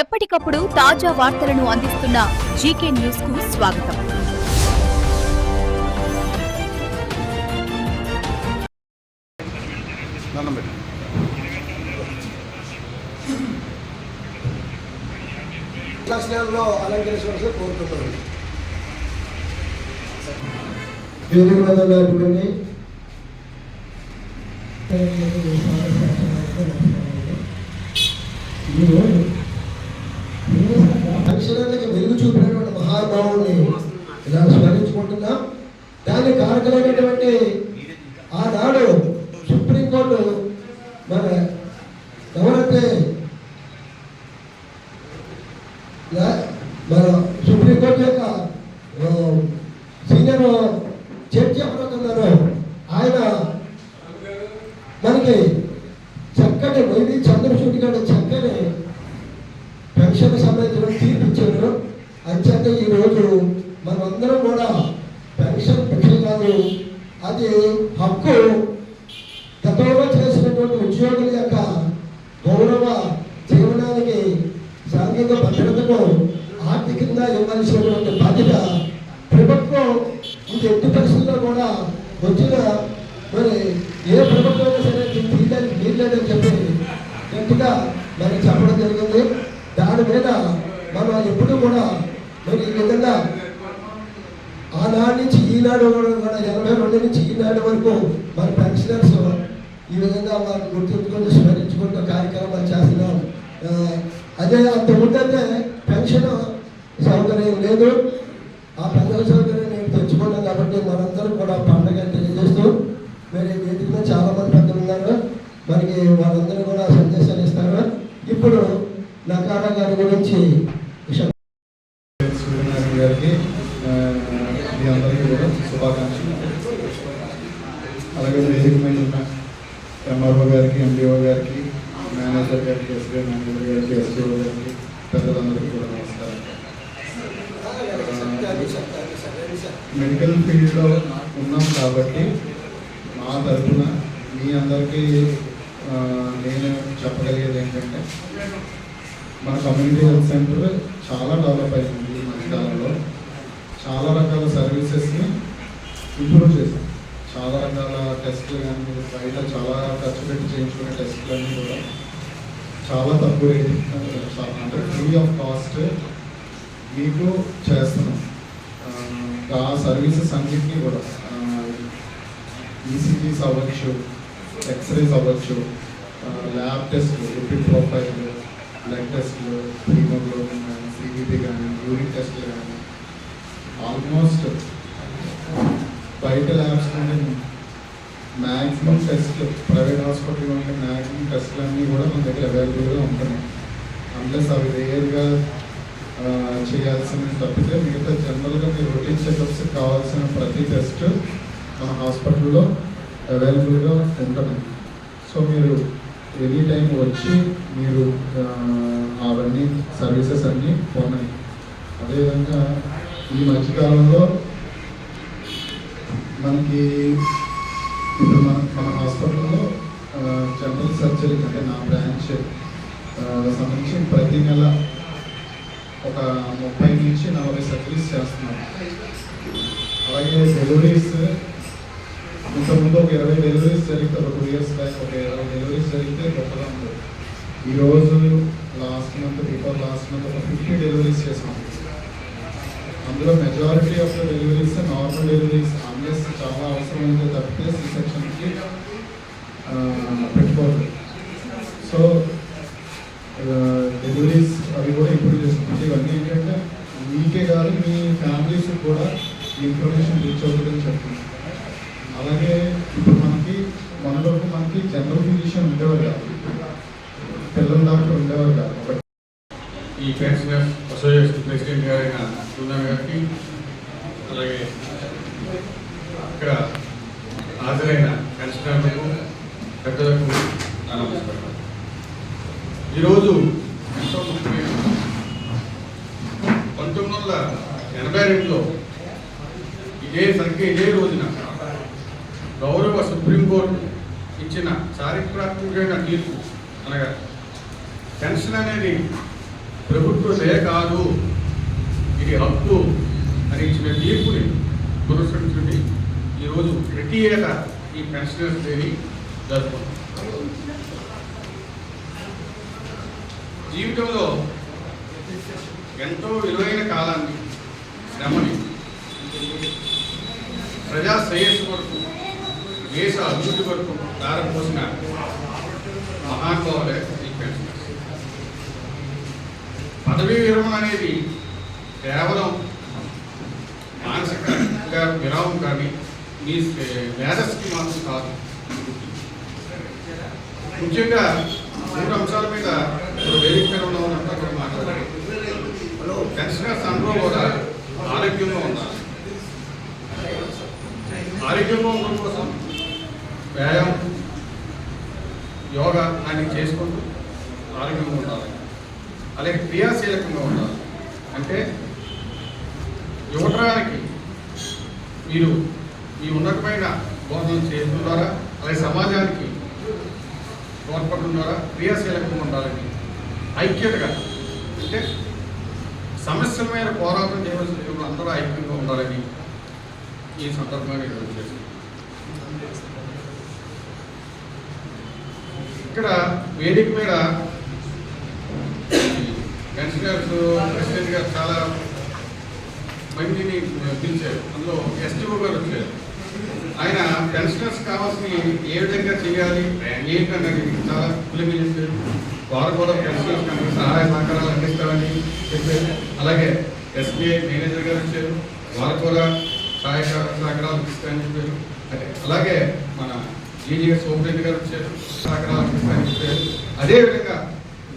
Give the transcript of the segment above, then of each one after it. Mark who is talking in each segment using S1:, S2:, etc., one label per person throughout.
S1: ఎప్పటికప్పుడు తాజా వార్తలను అందిస్తున్న జీకే న్యూస్ కు స్వాగతం.
S2: అలంకరించవలసి కోరుతున్నాను. అక్షరానికి వెలుగు చూపినటువంటి మహానుభావుని ఇలా స్మరించుకుంటున్నా. దాని కారకులైనటువంటి ఆనాడు సుప్రీంకోర్టు మన ఎవరైతే మన సుప్రీంకోర్టు యొక్క సీనియర్ జడ్జి ఎవరవుతున్నారో ఆయన మనకి చక్కటి వైవి చంద్రచూడి గారు చక్కని పెన్షన్ సంబంధించిన తీర్పిచ్చారు. అంచేత ఈరోజు మనమందరం కూడా పెన్షన్ పెన్షన్ కాదు, అది హక్కు. గతంలో చేసినటువంటి ఉద్యోగుల యొక్క గౌరవ జీవనానికి సాంఘిక భద్రతకు ఆర్థికంగా ఇవ్వాల్సినటువంటి బాధ్యత ప్రభుత్వం ఇది ఎట్టి పరిస్థితుల్లో కూడా వచ్చిన మరి ఏ ప్రభుత్వం సరే తీయడానికి వీల్లేదని చెప్పి గట్టిగా మనకి చెప్పడం జరిగింది. దాని మీద మనం ఎప్పుడు కూడా మరి ఈ విధంగా ఆనాడు నుంచి ఈనాడు కూడా 82 నుంచి ఈనాడు వరకు మన పెన్షనర్స్ ఈ విధంగా వారిని గుర్తుంచుకొని స్మరించుకుంటూ కార్యక్రమాలు చేస్తున్నాం. అదే అంత ఉంటే పెన్షన్ సౌకర్యం లేదు. ఆ పెన్షన్ సౌకర్యం నేను తెచ్చుకున్నాను కాబట్టి మనందరం కూడా పండుగ తెలియజేస్తూ మరి వేదికలో చాలా మంది పెద్దలు ఉన్నారు. మనకి వాళ్ళందరూ కూడా సందేశాలు ఇస్తారు. ఇప్పుడు నకారా గారి గురించి
S3: గారికి మీ అందరికీ కూడా శుభాకాంక్షలు. అలాగే వేదిక మీద ఉన్న ఎంఆర్ఓ గారికి, ఎండిఓ గారికి, మేనేజర్ గారికి, ఎస్బీఐ మేనేజర్ గారికి, ఎస్డిఓ గారికి, పెద్దలందరికీ కూడా నమస్కారం. మెడికల్ ఫీల్డ్లో ఉన్నాం కాబట్టి మా తరఫున మీ అందరికీ నేను చెప్పగలిగేది ఏంటంటే మన కమ్యూనిటీ హెల్త్ సెంటర్ చాలా డెవలప్ అయింది. ఈ మధ్యకాలంలో చాలా రకాల సర్వీసెస్ని ఇంప్రూవ్ చేశాం. చాలా రకాల టెస్టులు కానీ బయట చాలా ఖర్చు పెట్టి చేయించుకునే టెస్టులన్నీ కూడా చాలా తక్కువ రేట్ అంటే ఫ్రీ ఆఫ్ కాస్ట్ మీకు చేస్తున్నాం. ఆ సర్వీసెస్ అన్నింటినీ కూడా ఈసీజీస్ అవ్వచ్చు, ఎక్స్రేస్ అవ్వచ్చు, ల్యాబ్ టెస్ట్లు, లిపిడ్ ప్రొఫైల్, బ్లడ్ టెస్ట్లు, హీమోగ్లోబిన్ కానీ, సిబిపి కానీ, యూరిన్ టెస్ట్లు కానీ ఆల్మోస్ట్ బయట ల్యాబ్స్ నుండి మ్యాక్సిమం టెస్ట్లు ప్రైవేట్ హాస్పిటల్ ఉంటే మ్యాక్సిమం టెస్ట్లు అన్నీ కూడా మన దగ్గర అవైలబుల్గా ఉంటున్నాయి. అన్లెస్ అవి రేర్గా చేయాల్సిన తప్పితే మిగతా జనరల్గా మీరు రొటీన్ చెకప్స్ కావాల్సిన ప్రతి టెస్ట్ మన హాస్పిటల్లో అవైలబుల్గా ఉంటున్నాయి. సో మీరు ఎనీ టైం వచ్చి మీరు అవన్నీ సర్వీసెస్ అన్నీ పొందండి. అదేవిధంగా ఈ మధ్యకాలంలో మనకి ఇప్పుడు మన హాస్పిటల్లో జనరల్ సర్జరీ అంటే నా బ్రాంచ్ సంబంధించి ప్రతి నెల ఒక 30 నుంచి 40 సర్జరీస్ చేస్తున్నాం. అలాగే డెలివరీస్ ఇంతకుముందు ఒక 20 డెలివరీస్ జరిగితే ఒక 2 years బ్యాక్ ఒక 20 డెలివరీస్ జరిగితే గొప్పగా ఉంది. ఈరోజు బిఫోర్ లాస్ట్ మంత్ ఒక 50 డెలివరీస్ చేసాం. అందులో majority of the deliveries normal deliveries, unless చాలా అవసరమైతే తప్పితే సి సెక్షన్కి పెట్టుకోవాలి. సో డెలివరీస్ అవి కూడా ఇంప్రూవ్ చేసుకుంటే ఇవన్నీ ఏంటంటే మీకే కాదు మీ ఫ్యామిలీస్ కూడా ఇన్ఫర్మేషన్ రీచ్ అవుతుందని చెప్తుంది. అలాగే ఇప్పుడు మనకి జనరల్ ఫిజిషియన్ ఉండేవారు కాదు, పిల్లల డాక్టర్ ఉండేవారు కాదు.
S4: ఈ పెన్షనర్స్ అసోసియేషన్ ప్రెసిడెంట్ గారైన సుందర్ గారికి, అలాగే ఇక్కడ హాజరైన పెన్షనర్లకు, పెద్దలకు నమస్కారం. ఈరోజు ఎంతో ముఖ్యమైన 1982లో ఇదే రోజున గౌరవ సుప్రీంకోర్టు ఇచ్చిన చారిత్రాత్మకమైన తీర్పు అనగా పెన్షన్ అనేది ప్రభుత్వ దయ కాదు, ఇది హక్కు అని ఇచ్చిన తీర్పుని పురస్కరించుకుని ఈరోజు ప్రతి ఏటా ఈ పెన్షనర్స్ డేని జరుపుకుంటాం. జీవితంలో ఎంతో విలువైన కాలాన్ని, శ్రమని ప్రజా శ్రేయస్సు కొరకు, దేశ అభివృద్ధి కొరకు దారపోసిన మహానుభావులే ఈ పెన్షనర్స్. పదవీ విరమణ అనేది కేవలం మానసికంగా విరామం కానీ మీ మేధస్సుకి మాత్రం కాదు. ముఖ్యంగా 3 అంశాల మీద వేదిక మీద ఉన్నంతా కూడా మాట్లాడారు. పెన్షనర్స్ అందరూ కూడా ఆరోగ్యంగా ఉండాలి. ఆరోగ్యంగా ఉండడం కోసం వ్యాయామం, యోగా అన్ని చేసుకుంటూ ఆరోగ్యంగా ఉండాలి. అలాగే క్రియాశీలకంగా ఉండాలి. అంటే యువతరానికి మీరు మీ ఉన్నతమైన బోధనలు చేయడం ద్వారా, అలాగే సమాజానికి తోడ్పడడం ద్వారా క్రియాశీలకంగా ఉండాలని, ఐక్యతగా అంటే సమస్యల మీద పోరాటం చేయవలసిన అందరూ ఐక్యంగా ఉండాలని ఈ సందర్భంగా నేను చేశాను. ఇక్కడ వేదిక మీద పెన్షనర్స్ ప్రెసిడెంట్ గారు చాలా మందిని పిలిచారు. అందులో ఎస్టీఓ గారు వచ్చారు. ఆయన పెన్షనర్స్ కావాల్సిన ఏ విధంగా చేయాలి ఏంటన్నది చాలా క్లియర్గా చెప్పారు. వారు కూడా పెన్షనర్స్ కనుక సహాయ సహకారాలు అందిస్తారని చెప్పారు. అలాగే ఎస్బీఐ మేనేజర్ గారు వచ్చారు. వారు కూడా సహాయ సహకారాలు ఇస్తారని చెప్పారు. అలాగే మన జీజీఎస్ సూపరింటెండెంట్ గారు వచ్చారు, సహకారాలు అందిస్తారని చెప్పారు. అదేవిధంగా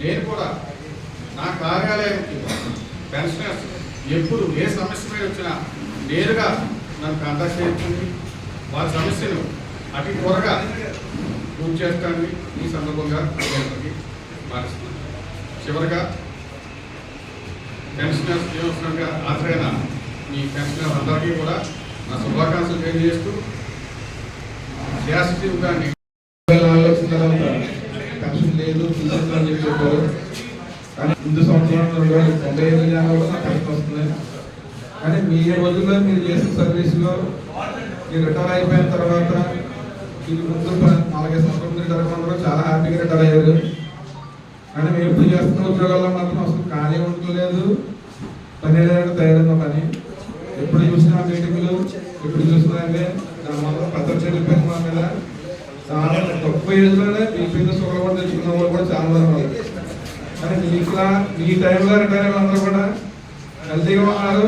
S4: నేను కూడా నా కార్యాలయానికి పెన్షనర్స్ ఎప్పుడు ఏ సమస్య మీద వచ్చినా నేరుగా నన్ను కాంటాక్ట్ చేయించండి, వారి సమస్యను అతి త్వరగా పూర్తి చేస్తానని ఈ సందర్భంగా మారుస్తున్నాను. చివరిగా పెన్షనర్స్ దినోత్సవంగా హాజరైన మీ పెన్షనర్ అందరికీ కూడా నా శుభాకాంక్షలు తెలియజేస్తూ శాస్త్రీయంగా
S5: పెన్షన్ లేదు తీసేస్తామని చెప్పి చెప్పారు. కానీ ముందు సంవత్సరం 2095 జనాభా నాకు పెన్షన్ వస్తుంది. కానీ మీ రోజుల్లో మీరు చేసిన సర్వీస్లో మీరు రిటైర్ అయిపోయిన తర్వాత మీరు ముందు 4-5 సంవత్సరాల ముందు రిటైర్ అందరూ చాలా హ్యాపీగా రిటైర్ అయ్యారు. కానీ మేము ఇప్పుడు చేస్తున్న ఉద్యోగాల్లో మాత్రం అసలు ఖాళీ ఉండలేదు, పని తయారైన పని. ఎప్పుడు చూసినా మీటింగ్లు, ఎప్పుడు చూసినా దాని మాత్రం పత్రిక చెల్లిపోయింది మా మీద. చాలా తక్కువ ఏజ్లోనే బీపీతో షుగర్ కూడా తెచ్చుకున్న వాళ్ళు కూడా చాలా మంది ఉన్నారు. కానీ మీ టైంలో రిటైర్ అయిన అందరూ కూడా హెల్తీగా ఉన్నారు.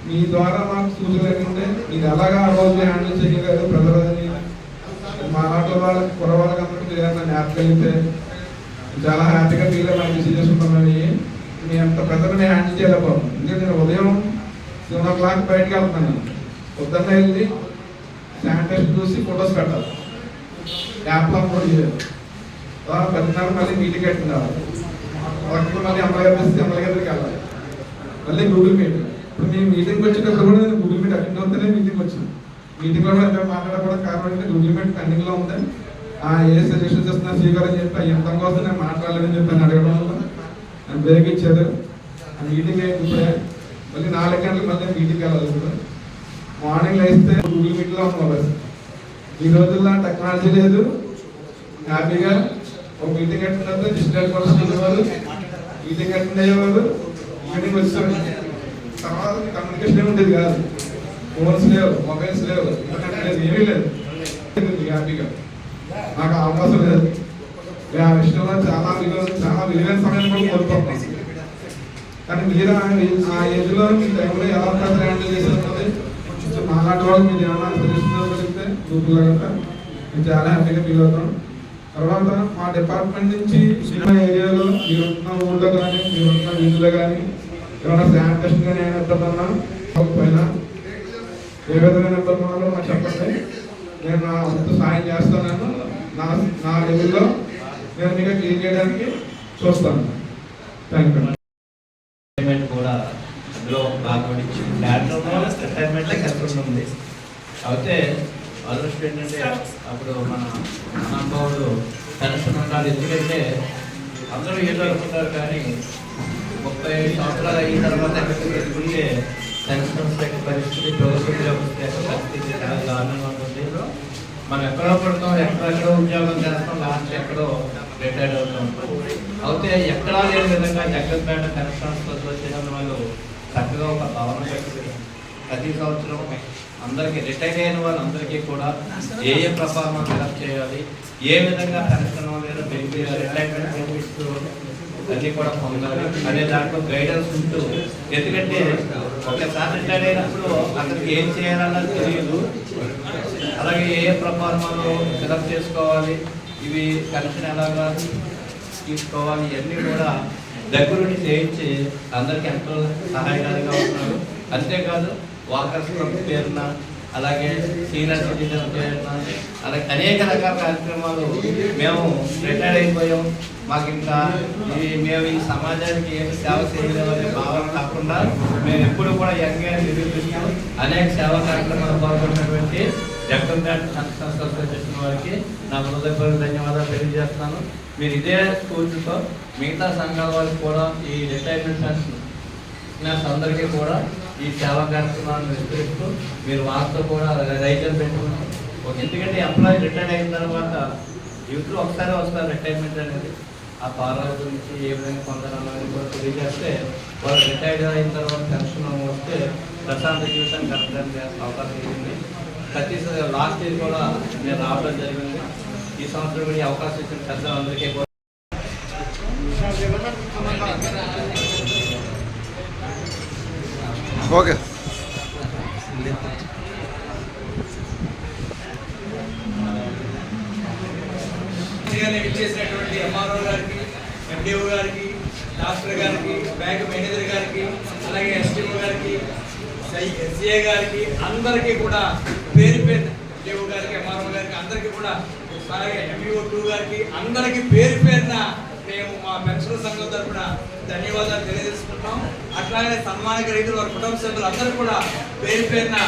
S5: మీ ద్వారా మాకు సూచనలు ఏంటంటే మీరు ఎలాగా ఆ రోజు హ్యాండిల్ చేయగలరు ప్రజలని, మా నాట్లో వాళ్ళకి కురవాళ్ళకి అందరికీ ఏదైనా నేర్పగలిగితే చాలా హ్యాపీగా ఫీల్ అయ్యి డిసీజ్ చేసుకుంటామని మీ అంత ప్రజలని హ్యాండిల్ చేయలేకపోతాం. ఎందుకంటే నేను ఉదయం 7 o'clock బయటకు వెళ్తున్నాను. పొద్దున్న వెళ్ళి శానిటైజర్ చూసి ఫొటోస్ పెట్టాలి, యాప్లో అప్లోడ్ చేయాలి. 10:30 మళ్ళీ మీటింగ్ కట్టింది రావాలి. మళ్ళీ అమ్మగారు తెస్తే అమ్మగారికి వెళ్ళాలి. మళ్ళీ గూగుల్ మీట్. ఇప్పుడు మేము మీటింగ్కి వచ్చేటప్పుడు కూడా నేను గూగుల్ మీట్ అటెండ్ అవుతేనే మీటింగ్ వచ్చాను. మీటింగ్లో కూడా ఎంత మాట్లాడకూడదు కాబట్టి గూగుల్ మీట్ పెండింగ్లో ఉంది. ఏ సజెషన్స్ ఇస్తున్నా స్వీకారం చెప్పి అయ్యంతం కోసం నేను మాట్లాడలేదని చెప్పి అడగడం వల్ల నేను బ్రేక్ ఇచ్చారు. ఆ మీటింగ్ అయితే ఇప్పుడే మళ్ళీ 4 గంటలకు మళ్ళీ మీటింగ్కి వెళ్ళాలి. ఇప్పుడు మార్నింగ్ వేస్తే గూగుల్ మీట్లో ఉన్నాం. ఈ రోజుల్లో టెక్నాలజీ లేదు. హ్యాపీగా ఒక మీటింగ్ అటెండ్ అయితే డిజిటల్ పర్సన్ ఉండేవారు, మీటింగ్ అటెండ్ అయ్యేవారు, మీటింగ్ వచ్చేవారు. తర్వాత కమ్యూనికేషన్ ఉండేది కాదు. ఫోన్స్ లేవు, మొబైల్స్ లేవు, ఇంటర్నెట్ లేదు, ఏమీ లేదు. హ్యాపీగా నాకు అవకాశం లేదు. ఆ విషయంలో చాలా విలువైన సమయం కూడా కోల్పోతాం. కానీ మీరు ఆ ఏజ్లో మీ టైంలో ఎలా ప్రజలు హ్యాండిల్ చేసేది మాలాంటి వాళ్ళు మీరు ఏమైనా సజెషన్స్తే గ్రూపులో కనుక మేము చాలా హ్యాపీగా ఫీల్ అవుతాం. తర్వాత మా డిపార్ట్మెంట్ నుంచి సినిమా ఏరియాలో మీరున్న ఊళ్ళో కానీ మీరున్న వీధుల్లో కానీ ఏమైనా శానిటేషన్ కానీ ఏమైనా ఇబ్బందన్నా పోయినా ఏ విధమైన ఇబ్బంది ఉన్నా కూడా మాకు చెప్పండి. నేను నా వంత సాయం చేస్తాను. నా లెవెల్లో నేను మీకు క్లీన్ చేయడానికి చూస్తాను. Thank you.
S6: కూడా అందులో భాగం రిటైర్మెంట్లో కష్టం ఉంది. అయితే ఆలోచన ఏంటంటే అప్పుడు మన అనుభవుడు పెన్షన్ ఉండాలి. ఎందుకంటే అందరూ ఏదో అనుకుంటారు కానీ 30 సంవత్సరాలు అయిన తర్వాత పెట్టుకుంటే పెన్షన్స్ యొక్క పరిస్థితి, ప్రభుత్వ ఉద్యోగస్తుల యొక్క పరిస్థితి చాలా దారుణంగా ఉంటుంది. మనం ఎక్కడో పడతాం, ఎక్కడెక్కడో ఉద్యోగం చేస్తాం, లాస్ట్ ఎక్కడో రిటైర్డ్ అవుతాం. అయితే ఎక్కడా లేని విధంగా జగ్గంపేట పెన్షన్స్ వచ్చిన వాళ్ళు చక్కగా ఒక భవనం పెట్టి ప్రతి సంవత్సరం అందరికీ రిటైర్ అయిన వాళ్ళందరికీ కూడా ఏ ప్రఫార్మా ఫిలప్ చేయాలి, ఏ విధంగా పెన్షన్ లేదా రిటైర్మెంట్ బెనిఫిట్స్ అన్నీ కూడా పొందాలి అనే దాంట్లో గైడెన్స్ ఉంటూ, ఎందుకంటే ఒకసారి రిటైర్ అయినప్పుడు అతనికి ఏం చేయాలన్నది తెలియదు. అలాగే ఏ ప్రఫార్మాలు ఫిలప్ చేసుకోవాలి, ఇవి పెన్షన్ ఎలాగా తీసుకోవాలి, ఇవన్నీ కూడా దగ్గరుండి చేయించి అందరికీ ఎంతో సహాయకారిగా ఉన్నారు. అంతేకాదు వాకర్స్ క్లబ్ పేరున, అలాగే సీనియర్ సిటిజన్ పేరున, అలాగే అనేక రకాల కార్యక్రమాలు మేము రిటైర్ అయిపోయాం, మాకు ఇంకా మేము ఈ సమాజానికి ఏమి సేవ చేయలేమనే భావన కాకుండా మేము ఎప్పుడు కూడా యంగ్గా నిరూపిస్తూ అనేక సేవా కార్యక్రమాలు పాల్గొన్నటువంటి జగ్గంపేట పెన్షనర్స్ అసోసియేషన్ వారికి నా హృదయపూర్వక ధన్యవాదాలు తెలియజేస్తున్నాను. మీరు ఇదే స్ఫూర్తితో మిగతా సంఘాల వారికి కూడా ఈ రిటైర్మెంట్ పెన్షనర్స్ అందరికీ కూడా ఈ సేవా కార్యక్రమాలను విస్తరిస్తూ మీరు వారితో కూడా రైతులు పెట్టుకున్నాం. ఎందుకంటే ఎంప్లాయీ రిటైర్ అయిన తర్వాత యూత్లో ఒకసారి వస్తారు రిటైర్మెంట్ అనేది. ఆ పారాల గురించి ఏ విధంగా పొందాలని కూడా తెలియజేస్తే వాళ్ళు రిటైర్డ్ అయిన తర్వాత పెన్షన్ వస్తే ప్రశాంత జీవితాన్ని గడపడానికి అవకాశం ఉంటుంది. ప్రతిసారి లాస్ట్ ఇయర్ కూడా నేను రావడం జరిగింది. ఈ సంవత్సరం కూడా ఈ అవకాశం ఇచ్చిన పెద్దలందరికీ కూడా
S7: ఓకే.
S8: ఇచ్చేసినటువంటి ఎంఆర్ఓ గారికి, ఎండిఓ గారికి, డాక్టర్ గారికి, బ్యాంక్ మేనేజర్ గారికి, అలాగే ఎస్టీఓ గారికి, ఎస్ఏ గారికి అందరికీ కూడా పేరు పేరు, ఎండిఓ గారికి, ఎంఆర్ఓ గారికి అందరికీ కూడా, అలాగే ఎంఈఓ2 గారికి అందరికీ పేరు పేరున మేము మా పెన్షన్ సంఘం తరఫున ధన్యవాదాలు తెలియజేసుకుంటాం. అట్లాగే సన్మానిక రైతులు వారి కుటుంబ సభ్యులు అందరూ కూడా పేరు పేరున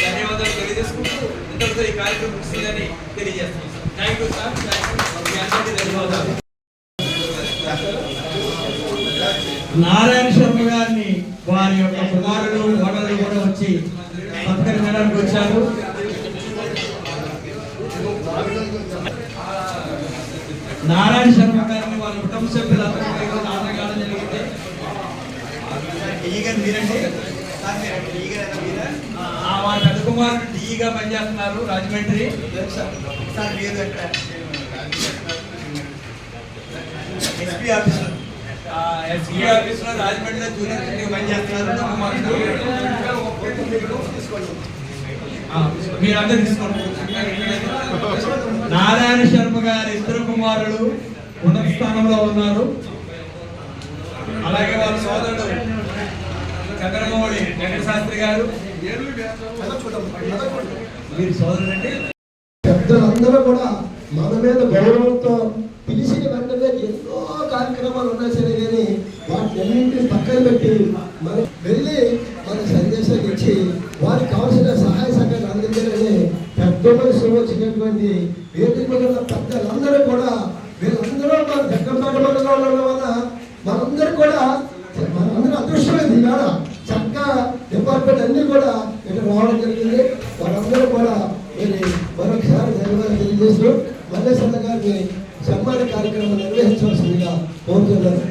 S8: ధన్యవాదాలు తెలియజేసుకుంటూ ఇంతటితో ఈ కార్యక్రమం ముగిసిందని తెలియజేస్తున్నాం. Thank you sir. మీ అందరికీ ధన్యవాదాలు. నారాయణ శర్మ గారిని వారి యొక్క కుమారులు ఓటర్లు కూడా వచ్చి సత్కరించడానికి వచ్చారు. నారాయణ శర్మ గారిని వాళ్ళ కుటుంబ సభ్యులందరూ నాటకాలు జరిగితే వారి పెద్ద కుమారుడు డీగా పనిచేస్తున్నారు రాజమండ్రి. ఎస్పీ ఆఫీస్ లో రాజమండ్రిలో జూనియర్ పనిచేస్తున్నారు. మీరందరూ తీసుకోండి. నారాయణ శర్మ గారి ఇద్దరు కుమారులు ఉన్నత స్థానంలో ఉన్నారు. అలాగే వాళ్ళ సోదరుడు చంద్రమౌళి వెంకట శాస్త్రి గారు, మీరు సోదరుడు అంటే
S2: పెద్దలందరూ కూడా మన మీద గౌరవంతో పిలిచిన వెంటనే ఎన్నో కార్యక్రమాలు ఉన్నా సరే కానీ వాటిని అన్నింటినీ పక్కన పెట్టి మనం వెళ్ళి మన సందేశాలు ఇచ్చి వారికి కావాల్సిన సహాయ సహకారాలు అందించాలని పెద్ద మనసు వచ్చినటువంటి వేదిక మీద ఉన్న పెద్దలందరూ కూడా వీళ్ళందరూ మన జగ్గంపేట మండలంలో ఉండడం వల్ల మనందరూ కూడా మనందరూ అదృష్టమైంది. ఇవాళ చక్కగా డిపార్ట్మెంట్ అన్నీ కూడా ఇక్కడ రావడం జరిగింది. వారందరూ కూడా మరొకసారి ధన్యవాదాలు తెలియజేస్తూ మల్లేశ్వర గారిని సన్మాన కార్యక్రమం నిర్వహించవలసిందిగా కోరుతున్నారు.